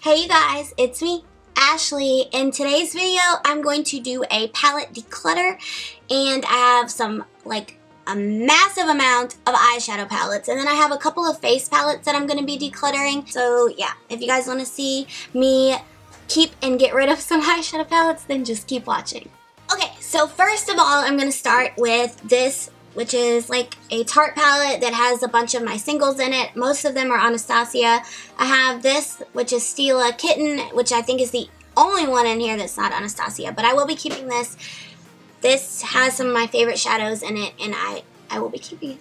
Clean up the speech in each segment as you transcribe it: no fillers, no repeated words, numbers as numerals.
Hey you guys, it's me, Ashley. In today's video, I'm going to do a palette declutter, and I have some, a massive amount of eyeshadow palettes, and then I have a couple of face palettes that I'm going to be decluttering. So yeah, if you guys want to see me keep and get rid of some eyeshadow palettes, then just keep watching. Okay, so first of all, I'm going to start with this, which is like a Tarte palette that has a bunch of my singles in it. Most of them are Anastasia. I have this, which is Stila Kitten, which I think is the only one in here that's not Anastasia, but I will be keeping this. This has some of my favorite shadows in it, and I will be keeping it.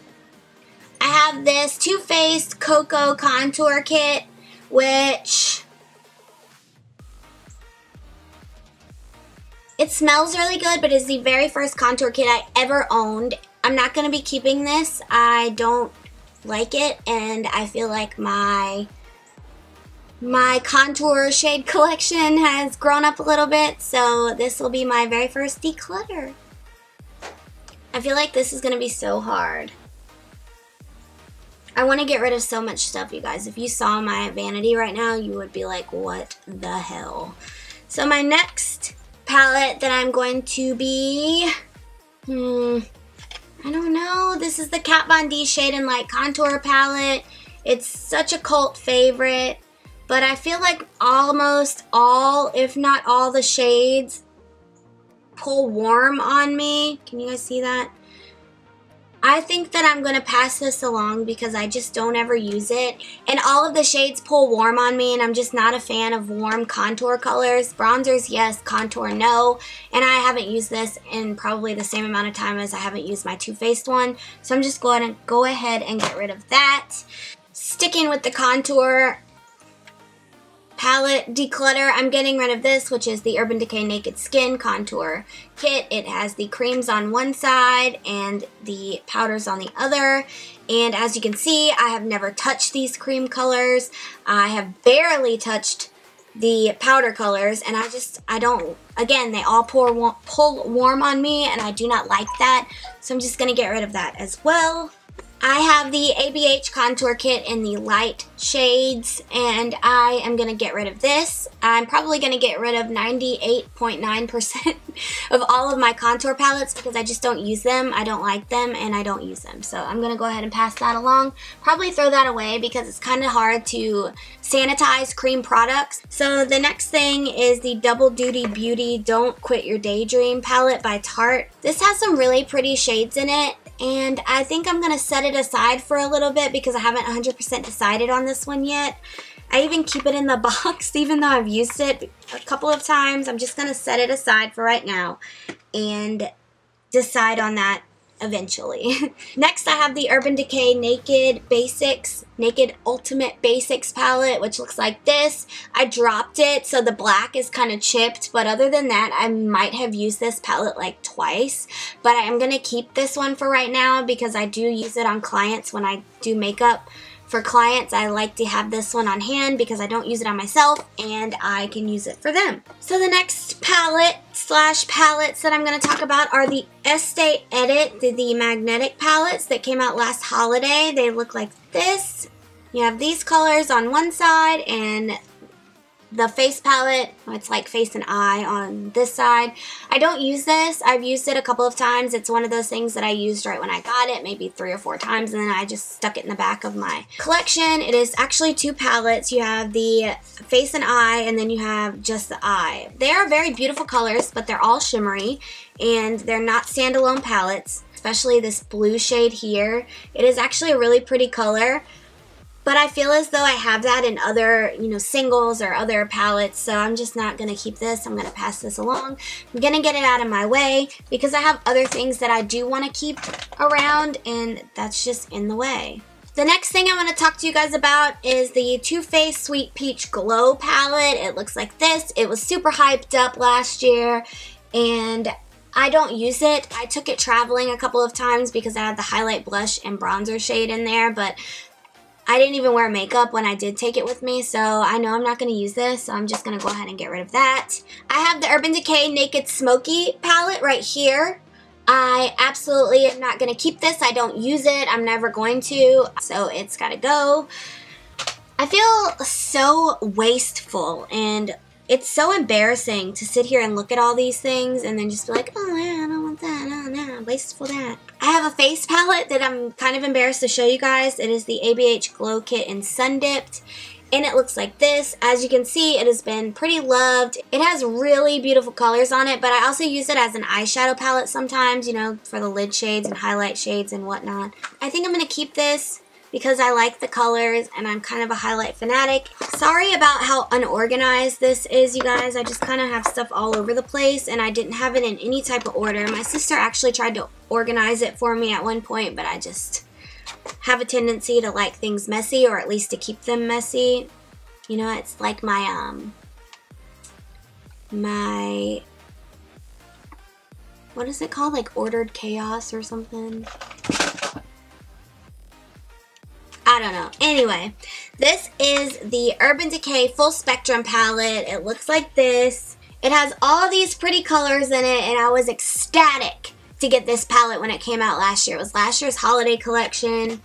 I have this Too Faced Cocoa Contour Kit, which it smells really good, but it's the very first contour kit I ever owned. I'm not going to be keeping this. I don't like it, and I feel like my contour shade collection has grown up a little bit, so this will be my very first declutter. I feel like this is going to be so hard. I want to get rid of so much stuff, you guys. If you saw my vanity right now, you would be like, what the hell? So my next palette that I'm going to be, I don't know. This is the Kat Von D Shade and Light Contour Palette. It's such a cult favorite, but I feel like almost all, if not all, the shades pull warm on me. Can you guys see that? I think that I'm going to pass this along because I just don't ever use it. And all of the shades pull warm on me, and I'm just not a fan of warm contour colors. Bronzers, yes. Contour, no. And I haven't used this in probably the same amount of time as I haven't used my Too Faced one. So I'm just going to go ahead and get rid of that. Sticking with the contour palette declutter, I'm getting rid of this, which is the Urban Decay Naked Skin Contour Kit. It has the creams on one side and the powders on the other. And as you can see, I have never touched these cream colors. I have barely touched the powder colors, and I don't, again, they all pull warm on me, and I do not like that. So I'm just going to get rid of that as well. I have the ABH Contour Kit in the light shades, and I am going to get rid of this. I'm probably going to get rid of 98.9% of all of my contour palettes because I just don't use them. I don't like them, and I don't use them. So I'm going to go ahead and pass that along. Probably throw that away because it's kind of hard to sanitize cream products. So the next thing is the Double Duty Beauty Don't Quit Your Daydream palette by Tarte. This has some really pretty shades in it, and I think I'm going to set it aside for a little bit because I haven't 100% decided on this one yet. I even keep it in the box even though I've used it a couple of times. I'm just going to set it aside for right now and decide on that eventually. Next, I have the Urban Decay Naked Ultimate Basics palette, which looks like this. I dropped it, so the black is kind of chipped, but other than that, I might have used this palette like twice, but I am going to keep this one for right now because I do use it on clients when I do makeup. For clients, I like to have this one on hand because I don't use it on myself and I can use it for them. So the next palettes that I'm going to talk about are the Estée Edit, the magnetic palettes that came out last holiday. They look like this. You have these colors on one side and the face palette, it's like face and eye on this side. I don't use this. I've used it a couple of times. It's one of those things that I used right when I got it, maybe 3 or 4 times, and then I just stuck it in the back of my collection. It is actually 2 palettes. You have the face and eye, and then you have just the eye. They are very beautiful colors, but they're all shimmery, and they're not standalone palettes, especially this blue shade here. It is actually a really pretty color. But I feel as though I have that in other, singles or other palettes, so I'm just not going to keep this. I'm going to pass this along. I'm going to get it out of my way because I have other things that I do want to keep around, and that's just in the way. The next thing I want to talk to you guys about is the Too Faced Sweet Peach Glow palette. It looks like this. It was super hyped up last year, and I don't use it. I took it traveling a couple of times because I had the highlight blush and bronzer shade in there, but I didn't even wear makeup when I did take it with me, so I know I'm not going to use this, so I'm just going to go ahead and get rid of that. I have the Urban Decay Naked Smoky palette right here. I absolutely am not going to keep this. I don't use it. I'm never going to, so it's got to go. I feel so wasteful, and it's so embarrassing to sit here and look at all these things and then just be like, oh yeah, I don't want that, oh no, wasteful that. I have a face palette that I'm kind of embarrassed to show you guys. It is the ABH Glow Kit in Sun Dipped, and it looks like this. As you can see, it has been pretty loved. It has really beautiful colors on it, but I also use it as an eyeshadow palette sometimes, you know, for the lid shades and highlight shades and whatnot. I think I'm going to keep this because I like the colors and I'm kind of a highlight fanatic. Sorry about how unorganized this is, you guys. I just kind of have stuff all over the place and I didn't have it in any type of order. My sister actually tried to organize it for me at one point, but I just have a tendency to like things messy, or at least to keep them messy. You know, it's like my what is it called? Like ordered chaos or something? I don't know. Anyway, this is the Urban Decay Full Spectrum palette. It looks like this. It has all these pretty colors in it, and I was ecstatic to get this palette when it came out last year. It was last year's holiday collection.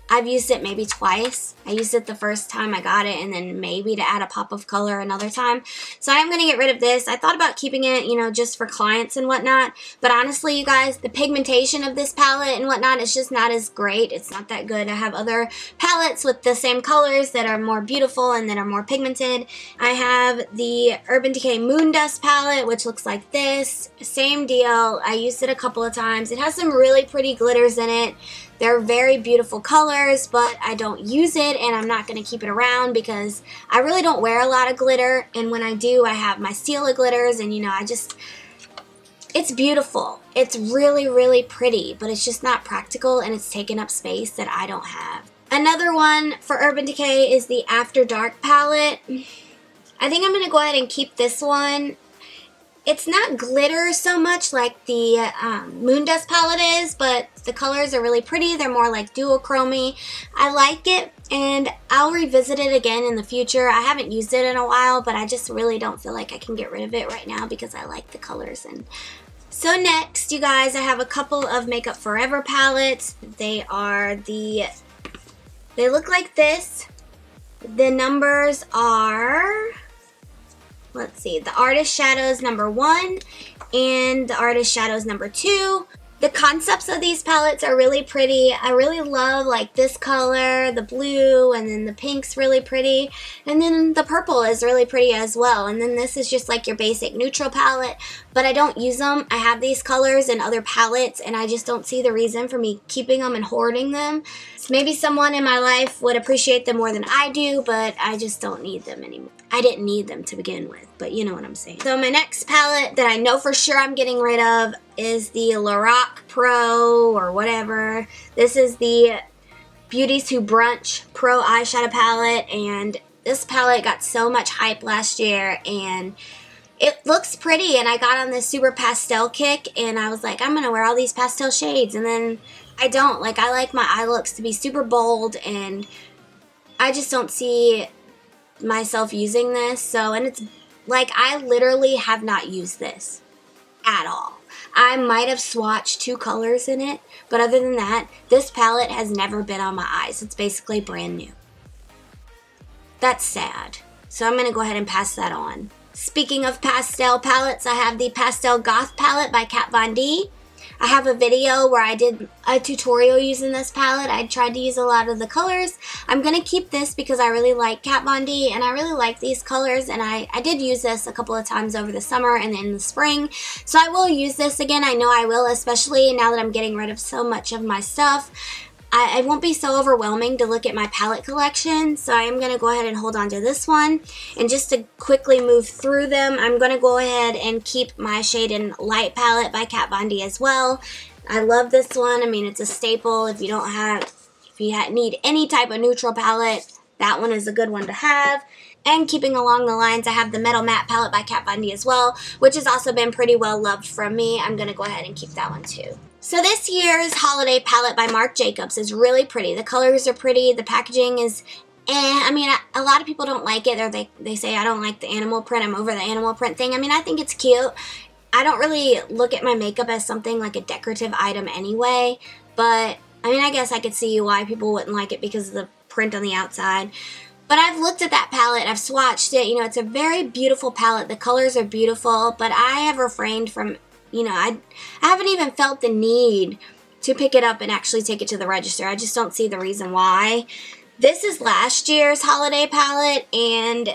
I've used it maybe twice. I used it the first time I got it, and then maybe to add a pop of color another time. So I am going to get rid of this. I thought about keeping it, you know, just for clients and whatnot. But honestly, you guys, the pigmentation of this palette and whatnot is just not as great. It's not that good. I have other palettes with the same colors that are more beautiful and that are more pigmented. I have the Urban Decay Moon Dust palette, which looks like this. Same deal. I used it a couple of times. It has some really pretty glitters in it. They're very beautiful colors, but I don't use it, and I'm not going to keep it around because I really don't wear a lot of glitter, and when I do, I have my Stila glitters, and you know, it's beautiful. It's really, really pretty, but it's just not practical, and it's taking up space that I don't have. Another one for Urban Decay is the After Dark palette. I think I'm going to go ahead and keep this one. It's not glitter so much like the Moon Dust palette is, but the colors are really pretty. They're more like duochrome-y. I like it, and I'll revisit it again in the future. I haven't used it in a while, but I just really don't feel like I can get rid of it right now because I like the colors. And so next, you guys, I have a couple of Makeup Forever palettes. They look like this. The numbers are... Let's see, the Artist Shadows #1 and the Artist Shadows #2. The concepts of these palettes are really pretty. I really love like this color, the blue, and then the pink's really pretty. And then the purple is really pretty as well. And then this is just like your basic neutral palette, but I don't use them. I have these colors in other palettes, and I just don't see the reason for me keeping them and hoarding them. So maybe someone in my life would appreciate them more than I do, but I just don't need them anymore. I didn't need them to begin with, but you know what I'm saying. So my next palette that I know for sure I'm getting rid of is the Lorac Pro or whatever. This is the Beauties Who Brunch Pro eyeshadow palette, and this palette got so much hype last year, and it looks pretty, and I got on this super pastel kick, and I was like, I'm gonna wear all these pastel shades, and then I don't. Like, I like my eye looks to be super bold, and I just don't see myself using this. So, and it's like, I literally have not used this at all. I might have swatched 2 colors in it, but other than that, this palette has never been on my eyes. It's basically brand new. That's sad. So I'm going to go ahead and pass that on. Speaking of pastel palettes, I have the Pastel Goth palette by Kat Von D. I have a video where I did a tutorial using this palette. I tried to use a lot of the colors. I'm going to keep this because I really like Kat Von D, and I really like these colors, and I did use this a couple of times over the summer and in the spring. So I will use this again. I know I will, especially now that I'm getting rid of so much of my stuff. It won't be so overwhelming to look at my palette collection, so I am going to go ahead and hold on to this one. And just to quickly move through them, I'm going to go ahead and keep my Shade and Light palette by Kat Von D as well. I love this one. I mean, it's a staple. If you need any type of neutral palette, that one is a good one to have. And keeping along the lines, I have the Metal Matte palette by Kat Von D as well, which has also been pretty well loved from me. I'm going to go ahead and keep that one too. So this year's holiday palette by Marc Jacobs is really pretty. The colors are pretty. The packaging is I mean, a lot of people don't like it, or they say I don't like the animal print. I'm over the animal print thing. I mean, I think it's cute. I don't really look at my makeup as something like a decorative item anyway, but I mean, I guess I could see why people wouldn't like it because of the print on the outside. But I've looked at that palette, I've swatched it, you know, it's a very beautiful palette. The colors are beautiful, but I have refrained from, you know, I haven't even felt the need to pick it up and actually take it to the register. I just don't see the reason why. This is last year's holiday palette, and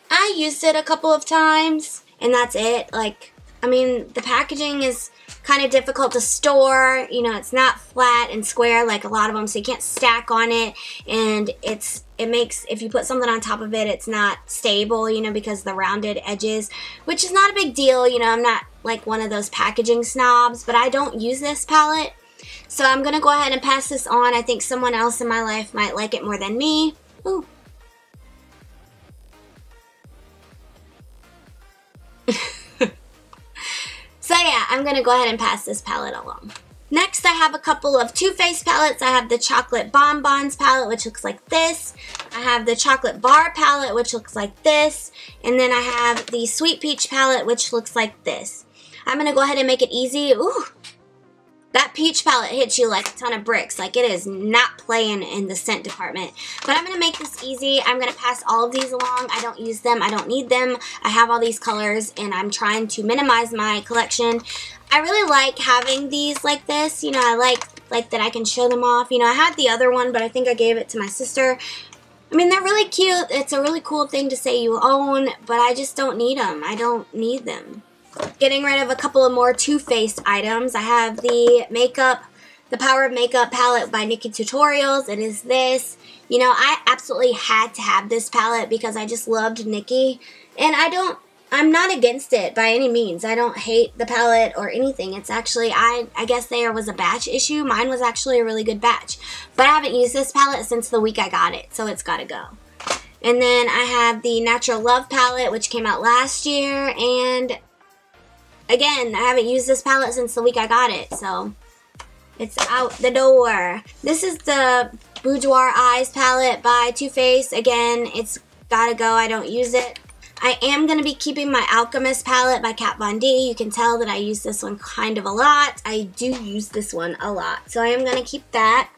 I used it a couple of times, and that's it. Like, I mean, the packaging is kind of difficult to store. You know, it's not flat and square like a lot of them, so you can't stack on it, and it makes, if you put something on top of it, it's not stable, you know, because of the rounded edges, which is not a big deal. You know, I'm not like one of those packaging snobs, but I don't use this palette. So I'm going to go ahead and pass this on. I think someone else in my life might like it more than me. Ooh. So yeah, I'm going to go ahead and pass this palette along. Next, I have a couple of Too Faced palettes. I have the Chocolate Bonbons palette, which looks like this. I have the Chocolate Bar palette, which looks like this. And then I have the Sweet Peach palette, which looks like this. I'm going to go ahead and make it easy. Ooh. That peach palette hits you like a ton of bricks. Like, it is not playing in the scent department. But I'm going to make this easy. I'm going to pass all of these along. I don't use them. I don't need them. I have all these colors, and I'm trying to minimize my collection. I really like having these like this. You know, I like that I can show them off. You know, I had the other one, but I think I gave it to my sister. I mean, they're really cute. It's a really cool thing to say you own, but I just don't need them. I don't need them. Getting rid of a couple of more Too Faced items. I have the Power of Makeup palette by Nikki Tutorials. It is this. You know, I absolutely had to have this palette because I just loved Nikki. And I'm not against it by any means. I don't hate the palette or anything. It's actually, I guess there was a batch issue. Mine was actually a really good batch. But I haven't used this palette since the week I got it, so it's gotta go. And then I have the Natural Love palette, which came out last year, and again, I haven't used this palette since the week I got it, so it's out the door. This is the Boudoir Eyes palette by Too Faced. Again, it's gotta go. I don't use it. I am going to be keeping my Alchemist palette by Kat Von D. You can tell that I use this one kind of a lot. I do use this one a lot, so I am going to keep that.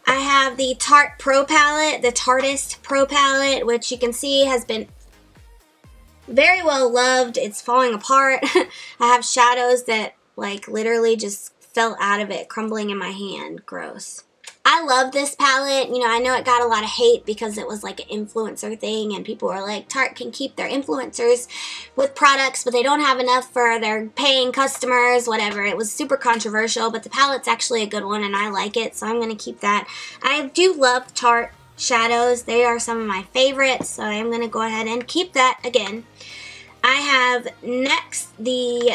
I have the Tarte Pro palette, the Tartist Pro palette, which you can see has been very well loved. It's falling apart. I have shadows that like literally just fell out of it, crumbling in my hand. Gross. I love this palette. You know, I know it got a lot of hate because it was like an influencer thing, and people were like, Tarte can keep their influencers with products, but they don't have enough for their paying customers, whatever. It was super controversial, but the palette's actually a good one, and I like it, so I'm going to keep that. I do love Tarte shadows. They are some of my favorites, so I'm going to go ahead and keep that again. I have next the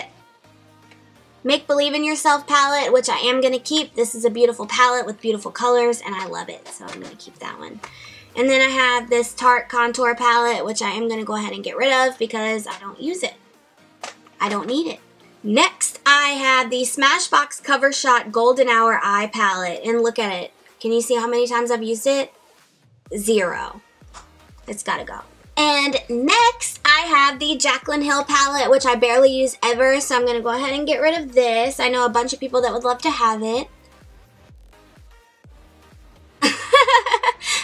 Make Believe in Yourself palette, which I am going to keep. This is a beautiful palette with beautiful colors, and I love it, so I'm going to keep that one. And then I have this Tarte Contour palette, which I am going to go ahead and get rid of because I don't use it. I don't need it. Next, I have the Smashbox Cover Shot Golden Hour Eye palette, and look at it. Can you see how many times I've used it? 0. It's got to go. And next, I have the Jaclyn Hill palette, which I barely use ever, so I'm going to go ahead and get rid of this. I know a bunch of people that would love to have it.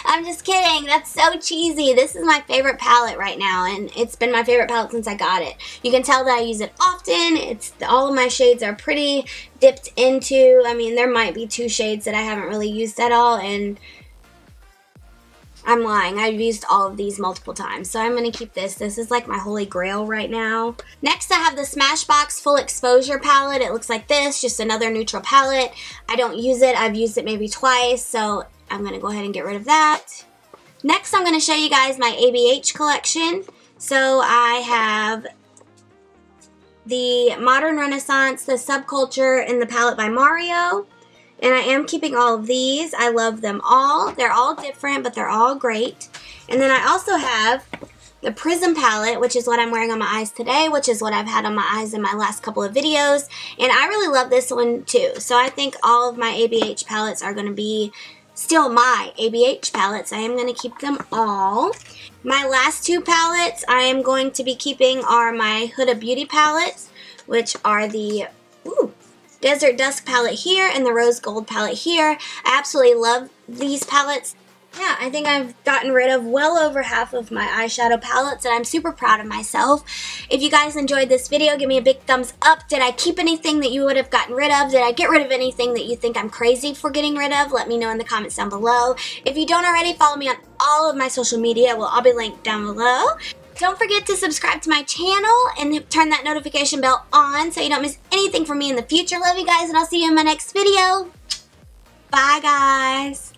I'm just kidding. That's so cheesy. This is my favorite palette right now, and it's been my favorite palette since I got it. You can tell that I use it often. All of my shades are pretty dipped into. I mean, there might be 2 shades that I haven't really used at all, and I'm lying. I've used all of these multiple times, so I'm going to keep this. This is like my holy grail right now. Next, I have the Smashbox Full Exposure palette. It looks like this, just another neutral palette. I don't use it. I've used it maybe twice, so I'm going to go ahead and get rid of that. Next, I'm going to show you guys my ABH collection. So I have the Modern Renaissance, the Subculture, and the palette by Mario. And I am keeping all of these. I love them all. They're all different, but they're all great. And then I also have the Prism palette, which is what I'm wearing on my eyes today, which is what I've had on my eyes in my last couple of videos. And I really love this one too. So I think all of my ABH palettes are going to be still my ABH palettes. I am going to keep them all. My last 2 palettes I am going to be keeping are my Huda Beauty palettes, which are the Desert Dusk palette here and the Rose Gold palette here. I absolutely love these palettes. yeah, I think I've gotten rid of well over half of my eyeshadow palettes, and I'm super proud of myself. If you guys enjoyed this video, give me a big thumbs up. Did I keep anything that you would have gotten rid of? Did I get rid of anything that you think I'm crazy for getting rid of? Let me know in the comments down below. If you don't already, follow me on all of my social media. It will all be linked down below. Don't forget to subscribe to my channel and turn that notification bell on so you don't miss anything from me in the future. Love you guys, and I'll see you in my next video. Bye, guys.